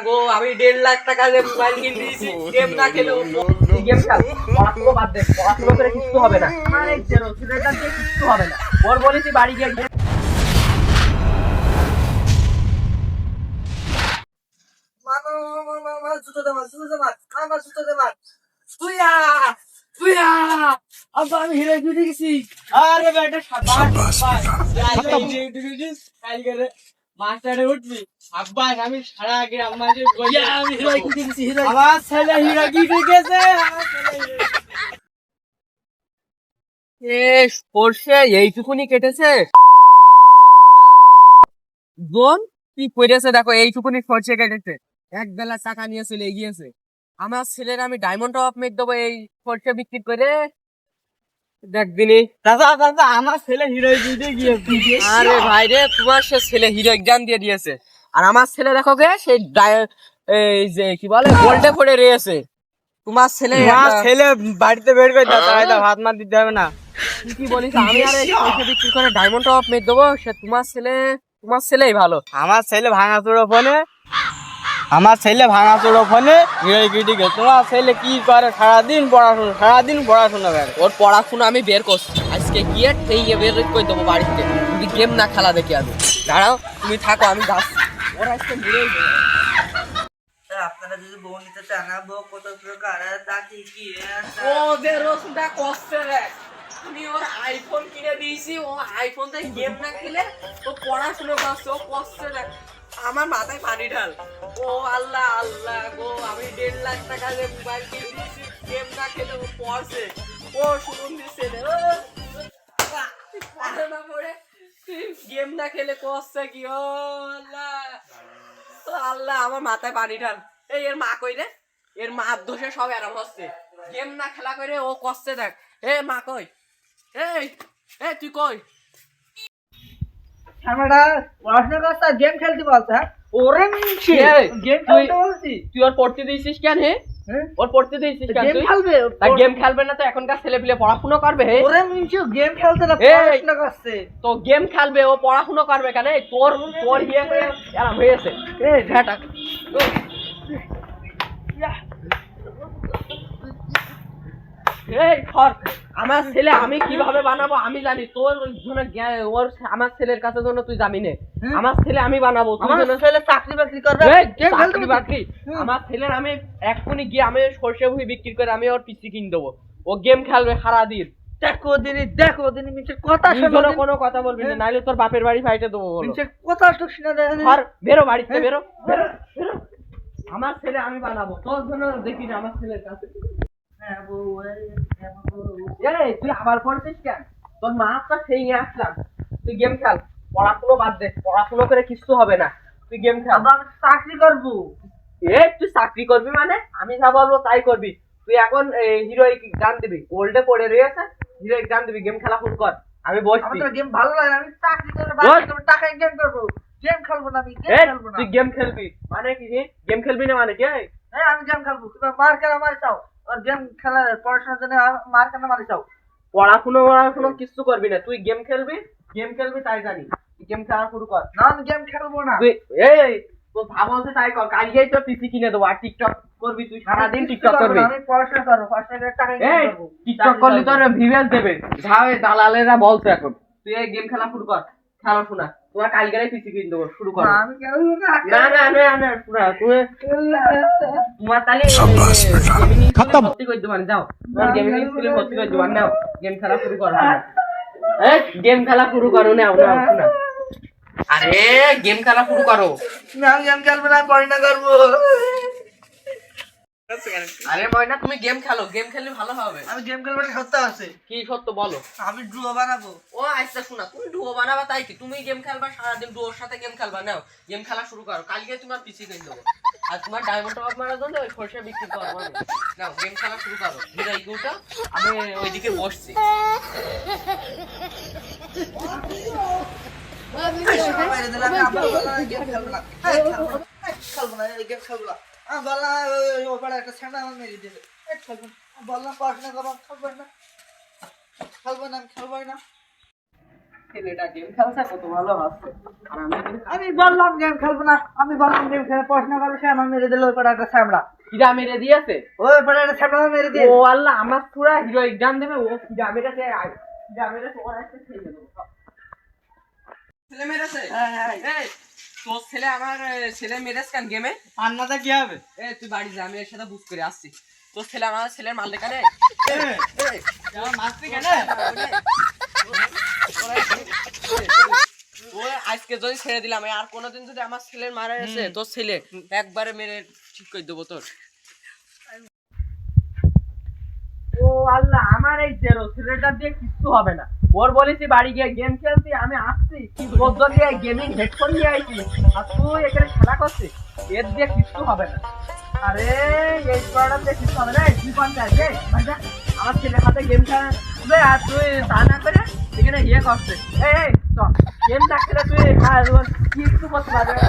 গো আমি 1.5 লাখ টাকা দিয়ে মোবাইল কিনে দিয়েছি, গেম না খেলে গেম খেল, পড়াশোনা বাদ দে, পড়াশোনা করে কিছু হবে না। আরে জেরো ছেলেটা দিয়ে কিছু হবে না। ওর বলেছি বাড়ি গিয়ে জুতো দে মার, আমার জুতো দে মার। তুইয়া তুইয়া আব্বা আমি হিরো জুটে গেছি। আরে বেটা সাবাস কালকে মাস্টারে উঠবি। আব্বাস আমি সারা গ্রাম মাঝে আমি হিরো জুটে গেছি। হিরো আমার ছেলে হিরো জুটে গেছে। এ সরষে এইটুকুনি কেটেছে বোন, কি করেছে দেখো, এইটুকুনি সরষে কেটেছে, এক বেলা টাকা নিয়ে চলে গিয়েছে। আমার ছেলের আমি ডায়মন্ড অফ মেক দেবো এই সরষে বিক্রি করে। দেখ দিনি দাদা দাদা আমার ছেলে হিরো জুটে গিয়েছে। আরে ভাই রে, তোমার সে ছেলে হিরো এক্সাম দিয়ে দিয়েছে, আর আমার ছেলে দেখো গে সেই এই যে কি বলে গোল্ডে পড়ে রয়েছে। তোমার ছেলে ছেলে বাড়িতে বের করে দাও, তাহলে ভাত মার দিতে হবে না। তুই কি বলিস, আমি আর এই সরষে বিক্রি করে ডায়মন্ড অফ মেক দেবো? সে তোমার ছেলেই ভালো। আমার ছেলে ভাঙাচোড়ো ফোনে তোমার ছেলে কি করে? সারাদিন পড়াশোনা করে। ওর পড়াশোনা আমি বের করছি, আজকে গিয়ে ঠেইয়ে বের করে দেবো বাড়িতে, যদি গেম না খেলা দেখি। আমি দাঁড়াও, তুমি থাকো, আমি যাচ্ছি। ওরা আজকে মেরেই দেবে। আপনারা যদি বউ নিতে চান, বউ কত প্রকার তা কি কি ওদের রসুনটা কষ্ট রে। তুমি ওর আইফোন কিনে দিয়েছি, ও আইফোন থেকে গেম না খেলে ও পড়াশোনা করছে, ও কষ্ট রে। আমার মাথায় পানি ঢাল। ও আল্লাহ আল্লাহ গো, আমি 1.5 লাখ টাকা দিয়ে মোবাইল কিনে দিয়েছি, গেম না খেলে ও পড়ছে। ও শুনুন দিচ্ছে না পড়ে গেম না খেলে কষ্ট কি। ও আল্লাহ আল্লাহ, আমার মাথায় পানি ঢাল। এই এর মা কই রে? এর মা দোষে সব আরাম হচ্ছে, গেম না খেলা করে ও কষ্টে দেখ। এ মা কই? এই এই তুই কই? আমরা পড়াশোনা করতে গেম খেলতে বলছে। ওরে মিনছি গেম খেলতে বলছি। তুই ওর পড়তে দিয়েছিস কেন? ওর পড়তে দিয়েছিস কেন? গেম তুই খেলবে? গেম খেলবে না তো এখনকার ছেলে পিলে পড়াশোনা করবে? ওরে মিনছি গেম খেলতে না, পড়াশোনা করছে। তো গেম খেলবে, ও পড়াশোনা করবে কেন? তোর তোর ইয়ে করে আরাম হয়েছে। এই ঝাটা এই খর, আমার ছেলে আমি কিভাবে বানাবো আমি জানি। তোর জন্য ওর আমার ছেলের কাছে জন্য তুই যাবি না। আমার ছেলে আমি বানাবো, তুই আমার ছেলে চাকরি বাকরি করবে, গেম খেলতে বাকরি। আমার ছেলের আমি এক্ষুনি গিয়ে আমি সরষে ভুই বিক্রি করে আমি ওর পিসি কিনে দেবো। ও গেম খেলবে সারাদিন। দেখো দিনই মিনছে কথা শোনো, কোনো কথা বলবি না, নাইলে তোর বাপের বাড়ি ফাইটে দেবো। মিনছে কথা শুনে দেখ। বেরো বাড়িতে, বেরো বেরো বেরো। আমার ছেলে আমি বানাবো, তোর জন্য দেখি না আমার ছেলের কাছে। তুই আবার পড়ছিস কেন? তোর মা তো সেই নিয়ে আসলাম, তুই গেম খেল, পড়াশুনো বাদ দে, পড়াশুনো করে কিছু হবে না, তুই গেম খেল। আমি চাকরি করবো। তুই চাকরি করবি মানে? আমি যা বলবো তাই করবি। তুই এখন হিরোইক গান দিবি, ওল্ডে পড়ে রয়েছে, হিরোইক গান দিবি, গেম খেলা শুরু কর। আমি বসছি। আমার গেম ভালো লাগে, আমি চাকরি করবো, টাকায় গেম করবো। গেম খেলবো না, আমি গেম খেলবো না। তুই গেম খেলবি মানে কি? গেম খেলবি না মানে কি? হ্যাঁ আমি গেম খেলবো। তুমি মার কেন মারি চাও? আর গেম খেলা পড়াশোনার জন্য মার কেন মারি চাও? পড়াশুনো কিছু করবি না, তুই গেম খেলবি তাই জানি। তুই গেম খেলা শুরু কর। না আমি গেম খেলবো না। তুই তোর ভাবো হচ্ছে তাই কর, কালকেই তো পিসি কিনে দেবো। আর টিকটক করবি তুই সারাদিন, টিকটক করবি। আমি পড়াশোনা করবো, পড়াশোনার টাকা ইনকাম করবো। টিকটক করলে তোর ভিউয়ার্স দেবে, ঝাড়ে দালালেরা বলছে এখন। তুই এই গেম খেলা শুরু কর, খেলাশোনা। তোমার কালকেই পিসি কিনে দেবো, শুরু কর। আমি খেলবো না। না পুরা তুমি তোমার তাহলে ভর্তি করে দেবেন। যাও তোমার গেমিং স্কুলে ভর্তি করে দেবেন। নাও গেম খেলা শুরু করো। গেম খেলা শুরু করো। নাও শোনা, আরে গেম খেলা শুরু করো। না আমি গেম খেলবো না, পড়াশোনা করবো। আরে ময়না তুমি গেম খেলো, গেম খেললে ভালো হবে। আমি গেম খেলবো না, সত্য আছে। কি সত্য বলো? আমি ডুয়ো বানাবো। ও আচ্ছা শোনা, তুমি ডুয়ো বানাবা তাই কি? তুমি গেম খেলবা সারাদিন, ডুয়োর সাথে গেম খেলবা। নাও গেম খেলা শুরু করো, কালকে তোমার পিসি কিনে দেবো। আর তোমার ডায়মন্ড অফ মারার জন্য ওই সরষে বিক্রি করবো। নাও গেম খেলা শুরু করো। ভিডিওটা আমি ওইদিকে বসছি। গেম খেলবো না, গেম খেলবো না। আমি বললাম ওই পাড়া একটা ছেঁড়া আমার মেরে দিয়েছে, খেলবো না। বললাম পড়াশোনা করবো, খেলবো না, আমি খেলবোই না। ছেলেটা গেম খেলছে কত ভালো আসছে আর আমি আমি বললাম গেম খেলবো না, আমি বললাম গেম খেলে পড়াশোনা করবো, সে আমার মেরে দিল ওই পাড়া একটা ছ্যাবড়া, কিরা মেরে দিয়েছে ওই পাড়া একটা ছ্যাবড়া মেরে দিয়ে। ও আল্লাহ আমার পুরা হিরো এক্সাম দেবে ও কিরা মেরেছে কিরা মেরেছে ওর একটা ছেলে দেবো ছেলে মেরেছে এই তোর ছেলে আমার ছেলে মেরেছে কেন গেমে পান্নাটা কি হবে? তুই বাড়ি যা আমি এর সাথে বুঝ করে আসছি তোর ছেলে আমার ছেলের মাল দেখানে মারছি কেন? ও আজকে যদি ছেড়ে দিলাম আর কোনোদিন যদি আমার ছেলের মারা গেছে তোর ছেলে একবারে মেরে ঠিক করে দেবো তোর ও আল্লাহ আমার এই জেরো ছেলেটা দিয়ে কিচ্ছু হবে না ওর বলেছি বাড়ি গিয়ে গেম খেলছি আমি আসছি তোর দিয়ে গেমিং হেডফোন নিয়ে আইছি আর তুই এখানে খেলা করছিস এর দিয়ে কিচ্ছু হবে না আরে এই পড়াটা দিয়ে কিচ্ছু হবে না তুই কোন চাইছে আমার ছেলের হাতে গেম খেলবে আর তুই তা না করে এখানে ইয়ে করছিস এই গেম না খেলে তুই কিচ্ছু করতে পারবে না